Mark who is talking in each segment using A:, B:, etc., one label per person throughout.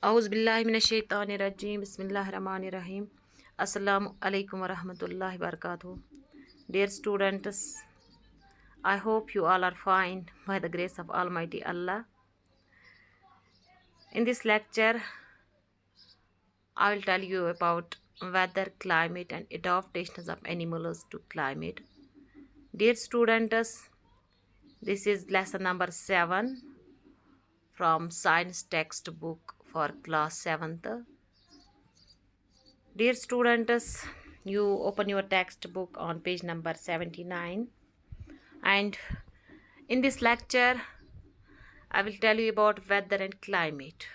A: औज़ुबिल्लाहिमिनश्शैतानिर्रजीम बिस्मिल्लाहिर्रहमानिर्रहीम अस्सलामु अलैकुम वरहमतुल्लाहि वबरकातुहू. Dear students, I hope you all are fine by the grace of Almighty Allah. In this lecture, I will tell you about weather, climate and adaptations of animals to climate. Dear students, this is lesson number 7 from science textbook for class 7th. Dear students, you open your textbook on page number 79, and in this lecture I will tell you about weather and climate.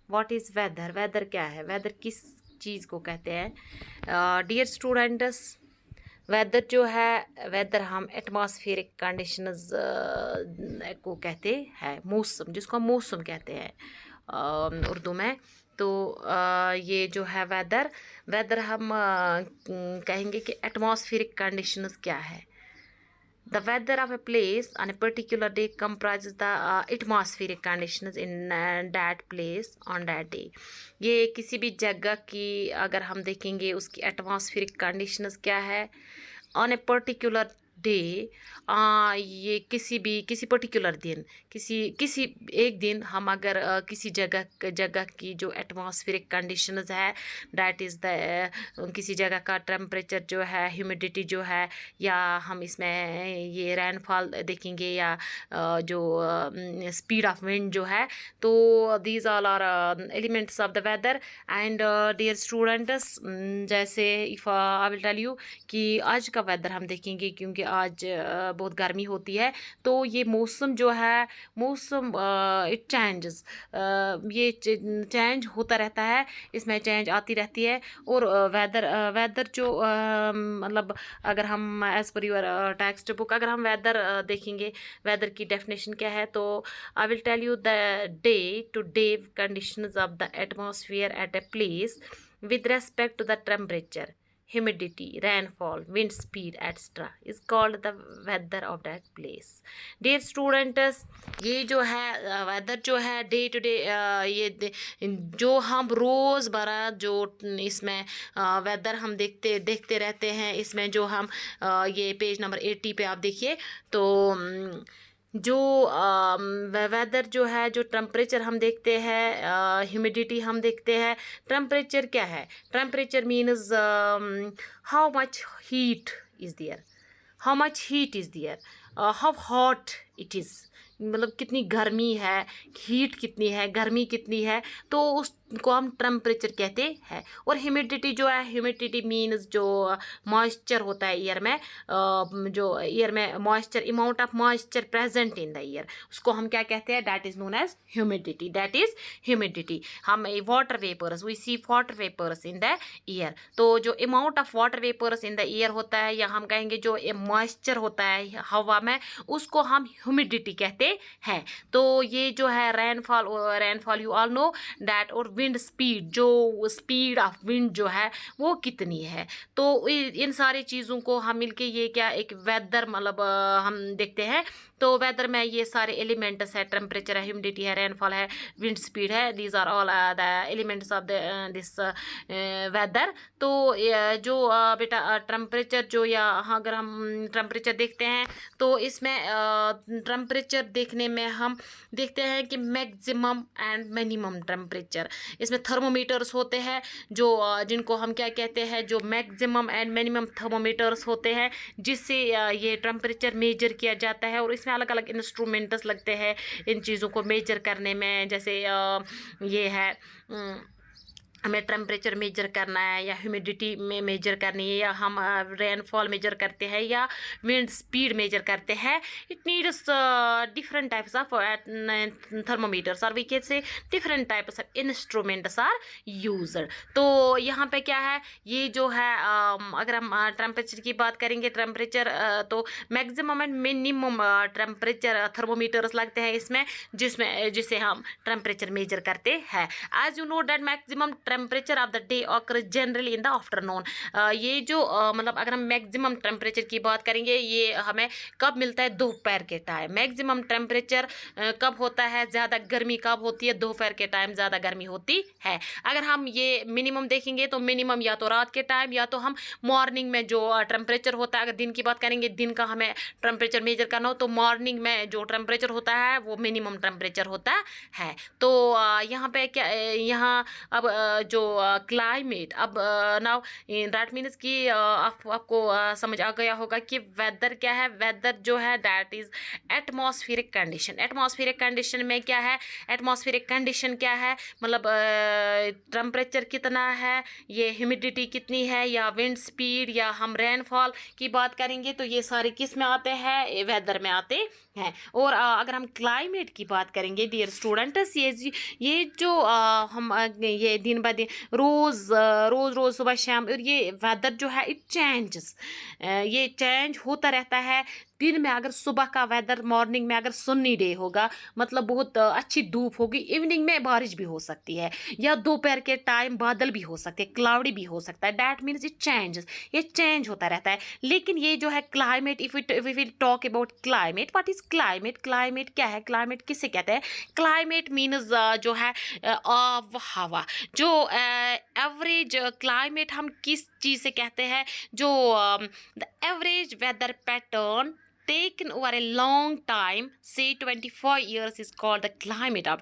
A: What is weather? Weather क्या है? Weather किस चीज़ को कहते हैं? Dear students, weather जो है, weather हम atmospheric conditions को कहते हैं, मौसम, जिसको हम मौसम कहते हैं उर्दू में. तो ये जो है वेदर, वेदर हम कहेंगे कि एटमॉस्फेरिक कंडीशंस क्या है. The weather of a place on a particular day comprises the atmospheric conditions in that place on that day. ये किसी भी जगह की अगर हम देखेंगे उसकी एटमॉस्फेरिक कंडीशंस क्या है ऑन ए पर्टिकुलर डे. ये किसी पर्टिकुलर दिन, किसी एक दिन हम अगर किसी जगह की जो एटमॉस्फेरिक कंडीशंस है, दैट इज़ द किसी जगह का टेम्परेचर जो है, ह्यूमिडिटी जो है, या हम इसमें ये रेनफॉल देखेंगे, या जो स्पीड ऑफ विंड जो है. तो these all are elements of the weather. And dear students, जैसे if I will tell you कि आज का वेदर हम देखेंगे, क्योंकि आज बहुत गर्मी होती है. तो ये मौसम जो है, मौसम इट चेंजेस, ये चेंज होता रहता है, इसमें चेंज आती रहती है. और वेदर जो मतलब अगर हम as per your text book अगर हम वेदर देखेंगे, वेदर की डेफिनेशन क्या है, तो I will tell you the day to day conditions of the atmosphere at a place with respect to the temperature, humidity, rainfall, wind speed, etc. is called the weather of that place. Dear students, ये जो है weather जो है day to day, ये जो हम रोज़मर्रा जो इसमें वेदर हम देखते रहते हैं, इसमें जो हम ये पेज नंबर 80 पे आप देखिए, तो जो वेदर जो है, जो टेम्परेचर हम देखते हैं, ह्यूमिडिटी हम देखते हैं. टेम्परेचर क्या है? Temperature means how much heat is there, how much heat is there, how hot it is, मतलब कितनी गर्मी है, हीट कितनी है, गर्मी कितनी है, तो उसको हम टेम्परेचर कहते हैं. और ह्यूमिडिटी जो है, ह्यूमिडिटी मीन्स जो मॉइस्चर होता है ईयर में, जो ईयर में moisture, amount of moisture present in the air, उसको हम क्या कहते हैं? That is known as humidity. That is humidity. हम water vapours, we see water vapours in the air. तो जो amount of water vapours in the air होता है, या हम कहेंगे जो मॉइस्चर होता है हवा में, उसको हम ह्यूमिडिटी कहते हैं. तो ये जो है rainfall you all know that. और विंड स्पीड, जो स्पीड ऑफ विंड जो है वो कितनी है. तो इन सारी चीज़ों को हम मिलके ये क्या एक वेदर मतलब हम देखते हैं. तो वेदर में ये सारे एलिमेंट्स है, टेम्परेचर है, ह्यूमिडिटी है, रेनफॉल है, विंड स्पीड है. These are all the elements of this weather. तो जो बेटा टेम्परेचर जो, या अगर हम टेम्परेचर देखते हैं, तो इसमें टेम्परेचर देखने में हम देखते हैं कि मैक्सिमम एंड मिनिमम टेम्परेचर, इसमें थर्मोमीटर्स होते हैं, जो जिनको हम क्या कहते हैं, जो मैक्सिमम एंड मिनिमम थर्मोमीटर्स होते हैं, जिससे ये टेम्परेचर मेजर किया जाता है. और इसमें अलग अलग इंस्ट्रूमेंट्स लगते हैं इन चीज़ों को मेजर करने में. जैसे ये है, हमें टेम्परेचर मेजर करना है, या ह्यूमिडिटी में मेजर करनी है, या हम रेनफॉल मेजर करते हैं, या विंड स्पीड मेजर करते हैं. It needs different types of thermometers, और we can say different types of instruments are used. तो यहाँ पे क्या है, ये जो है अगर हम टेम्परेचर की बात करेंगे, टेम्परेचर तो maximum and minimum temperature thermometers लगते हैं इसमें, जिससे हम टेम्परेचर मेजर करते हैं. As you know that maximum temperature of the day occur generally in the afternoon. ये जो मतलब अगर हम मैक्सिमम टेम्परेचर की बात करेंगे, ये हमें कब मिलता है? दोपहर के टाइम। मैक्सिमम टेम्परेचर कब होता है? ज़्यादा गर्मी कब होती है? दोपहर के टाइम ज़्यादा गर्मी होती है। अगर हम ये मिनिमम देखेंगे तो मिनिमम या तो रात के टाइम या तो हम मॉर्निंग में जो टेम्परेचर होता है, अगर दिन की बात करेंगे, दिन का हमें टेम्परेचर मेजर करना हो तो मॉर्निंग में जो टेम्परेचर होता है वो मिनिमम टेम्परेचर होता है। तो यहाँ पे क्या यहाँ अब जो क्लाइमेट, अब नाउ दैट मीन्स कि आपको समझ आ गया होगा कि वेदर क्या है। वेदर जो है that is atmospheric condition. Atmospheric condition में क्या है? एटमॉस्फेरिक कंडीशन क्या है? मतलब टेम्परेचर कितना है, ये ह्यूमिडिटी कितनी है, या विंड स्पीड, या हम रेनफॉल की बात करेंगे तो ये सारे किस में आते हैं? वेदर में आते हैं। और अगर हम क्लाइमेट की बात करेंगे डियर स्टूडेंट्स, ये जो हम ये दिन ब दिन रोज सुबह शाम, और ये वेदर जो है इट चेंजेस, ये चेंज होता रहता है। दिन में अगर सुबह का वेदर, मॉर्निंग में अगर सन्नी डे होगा, मतलब बहुत अच्छी धूप होगी, इवनिंग में बारिश भी हो सकती है, या दोपहर के टाइम बादल भी हो सकते हैं, क्लाउडी भी हो सकता है। दैट मीन्स इट चेंजेस, ये चेंज होता रहता है। लेकिन ये जो है climate, if we talk about climate, what is climate? Climate क्या है? क्लाइमेट किसे कहते हैं? क्लाइमेट मीन्स जो है आब हवा, जो एवरेज क्लाइमेट हम किस चीज़ से कहते हैं? जो the average weather pattern taken over a long time, say 24 years, is called the climate of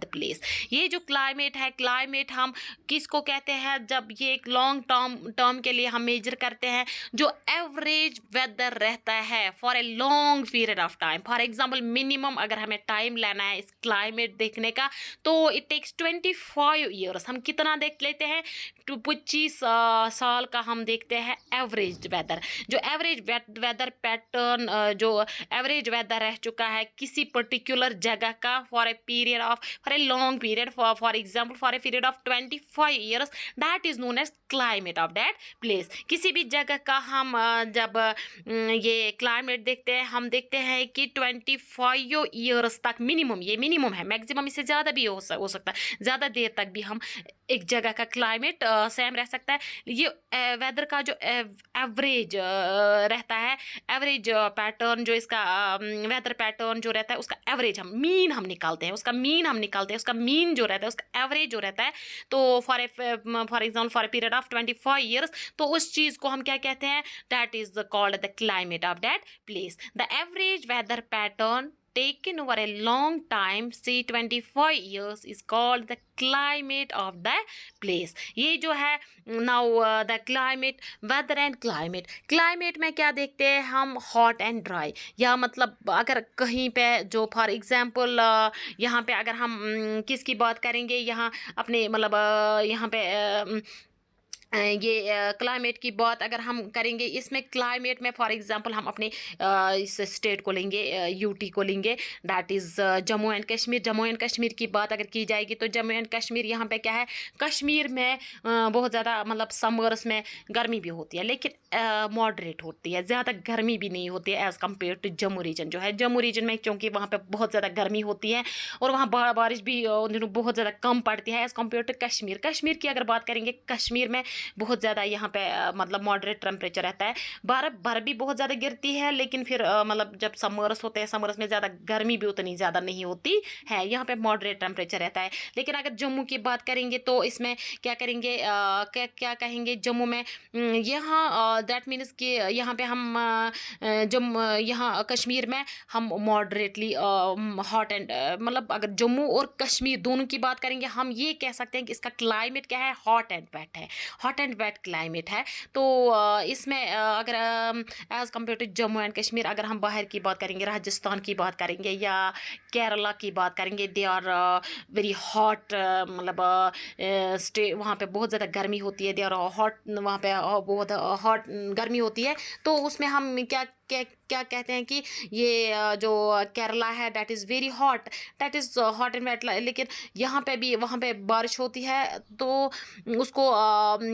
A: the place. ये जो climate है, climate हम किसको कहते हैं? जब ये एक long term के लिए हम measure करते हैं, जो average weather रहता है for a long period of time. For example, minimum अगर हमें time लेना है इस climate देखने का, तो it takes 25 years. हम कितना देख लेते हैं? 25 साल का हम देखते हैं एवरेज वेदर। जो एवरेज वेदर पैटर्न, जो एवरेज वेदर रह चुका है किसी पर्टिकुलर जगह का for a long period, for example for a period of 25 years, that is known as climate of that place. किसी भी जगह का हम जब ये क्लाइमेट देखते हैं, हम देखते हैं कि 25 ईयर्स तक मिनिमम, ये मिनिमम है, मैक्सिमम इससे ज़्यादा भी हो सकता है, ज़्यादा देर तक भी हम एक जगह का क्लाइमेट सेम रह सकता है। ये वेदर का जो एवरेज रहता है, एवरेज पैटर्न जो इसका वेदर पैटर्न जो रहता है, उसका एवरेज हम निकालते हैं, उसका मीन जो रहता है, उसका एवरेज जो रहता है। तो for example for a period of 25 years, तो उस चीज़ को हम क्या कहते हैं? That is called the climate of that place. The average weather pattern taken over a long time, say 25 years, is called the climate of the place. ये जो है now the climate, weather and climate में क्या देखते हैं हम? hot and dry, या मतलब अगर कहीं पे जो फॉर एग्जांपल यहाँ पे अगर हम किसकी बात करेंगे, यहाँ अपने मतलब यहाँ पे ये क्लाइमेट की बात अगर हम करेंगे, इसमें क्लाइमेट में फॉर एग्जांपल हम अपने इस स्टेट को लेंगे, यूटी को लेंगे, that is Jammu and Kashmir. Jammu and Kashmir की बात अगर की जाएगी तो जम्मू एंड कश्मीर, यहाँ पे क्या है? कश्मीर में बहुत ज़्यादा मतलब समर्स में गर्मी भी होती है, लेकिन मॉडरेट होती है, ज़्यादा गर्मी भी नहीं होती है as compare to Jammu region जो है। जम्मू रीजन में क्योंकि वहाँ पे बहुत ज़्यादा गर्मी होती है और वहाँ बारिश भी उन दिनों बहुत ज़्यादा कम पड़ती है as compare to Kashmir. Kashmir की अगर बात करेंगे, कश्मीर में बहुत ज़्यादा यहाँ पे मतलब मॉडरेट टेम्परेचर रहता है, बर्फ़ भी बहुत ज़्यादा गिरती है, लेकिन फिर मतलब जब समर्स होते हैं, समर्स में ज़्यादा गर्मी भी उतनी ज़्यादा नहीं होती है, यहाँ पे मॉडरेट टेम्परेचर रहता है। लेकिन अगर जम्मू की बात करेंगे तो इसमें क्या करेंगे, क्या कहेंगे? जम्मू में यहाँ दैट मीन्स कि यहाँ पे हम यहाँ कश्मीर में हम मॉडरेटली हॉट एंड मतलब अगर जम्मू और कश्मीर दोनों की बात करेंगे, हम ये कह सकते हैं कि इसका क्लाइमेट क्या है? हॉट एंड वेट है, हॉट एंड वेट क्लाइमेट है। तो इसमें अगर as compare to Jammu and Kashmir, अगर हम बाहर की बात करेंगे, राजस्थान की बात करेंगे या केरला की बात करेंगे, दे आर वेरी हॉट, मतलब स्टे, वहाँ पे बहुत ज़्यादा गर्मी होती है, दे आर हॉट, वहाँ पे बहुत हॉट गर्मी होती है। तो उसमें हम क्या क्या क्या कहते हैं कि ये जो केरला है that is very hot, that is hot and wet, लेकिन यहाँ पे भी वहाँ पे बारिश होती है। तो उसको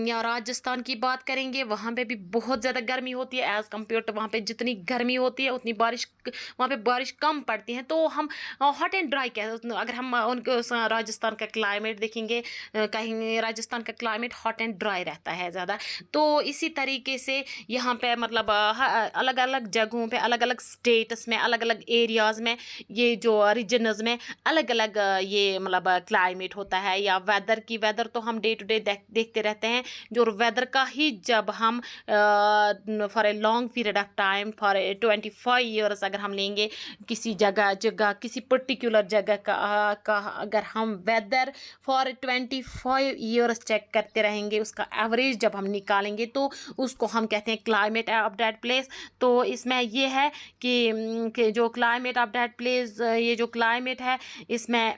A: या राजस्थान की बात करेंगे, वहाँ पे भी बहुत ज़्यादा गर्मी होती है एज़ कम्पेयर टू वहाँ पे जितनी गर्मी होती है उतनी बारिश वहाँ पे बारिश कम पड़ती है। तो हम हॉट एंड ड्राई कह, अगर हम उनके राजस्थान का क्लाइमेट देखेंगे, कहीं राजस्थान का क्लाइमेट हॉट एंड ड्राई रहता है ज़्यादा। तो इसी तरीके से यहाँ पे मतलब अलग अलग जगहों पे, अलग अलग स्टेट्स में, अलग अलग एरियाज़ में, ये जो रीजनस में अलग अलग ये मतलब क्लाइमेट होता है। या वेदर की, वेदर तो हम डे टू डे देखते रहते हैं। जो वेदर का ही जब हम for a long period of time, for 25 years अगर हम लेंगे किसी जगह जगह किसी पर्टिकुलर जगह का अगर हम वेदर फॉर 25 ईयर्स चेक करते रहेंगे, उसका एवरेज जब हम निकालेंगे तो उसको हम कहते हैं क्लाइमेट ऑफ दैट प्लेस। तो इसमें ये है कि जो क्लाइमेट ऑफ दैट प्लेस, ये जो क्लाइमेट है इसमें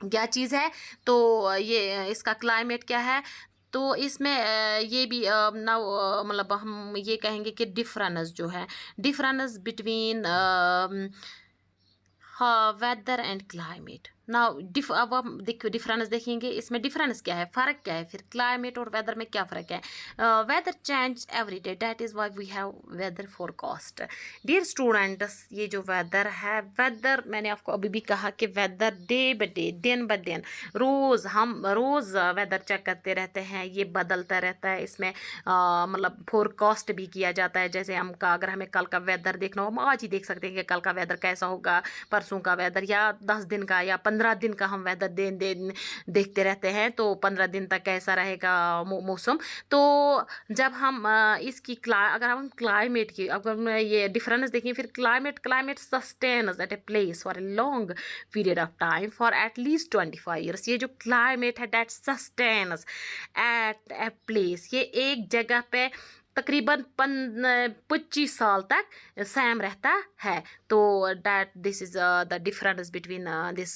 A: क्या चीज़ है, तो ये इसका क्लाइमेट क्या है। तो इसमें ये भी ना मतलब हम ये कहेंगे कि डिफरेंस जो है, डिफरेंस बिटवीन हाँ वेदर एंड क्लाइमेट ना अब हम डिफरेंस देखेंगे, इसमें डिफरेंस क्या है, फ़र्क क्या है फिर क्लाइमेट और वेदर में क्या फ़र्क है। Weather change every day, that is why we have weather forecast. Dear students, ये जो वेदर है, वेदर मैंने आपको अभी भी कहा कि वेदर डे ब डे, दिन ब दिन, हम रोज़ वेदर चेक करते रहते हैं, ये बदलता रहता है। इसमें मतलब फोरकास्ट भी किया जाता है। जैसे हम का अगर हमें कल का वेदर देखना हो, हम आज ही देख सकते हैं कि कल का वेदर कैसा होगा, परसों का वेदर, या 10 दिन का या 15 दिन का हम वेदर देखते रहते हैं। तो 15 दिन तक कैसा रहेगा मौसम। तो जब हम अगर हम क्लाइमेट की अगर हम ये डिफरेंस देखें, फिर climate sustains at a place for a long period of time for at least 25 years. ये जो क्लाइमेट है that sustains at a place, ये एक जगह पे तकरीबन 25 साल तक सेम रहता है। तो that this is the difference between this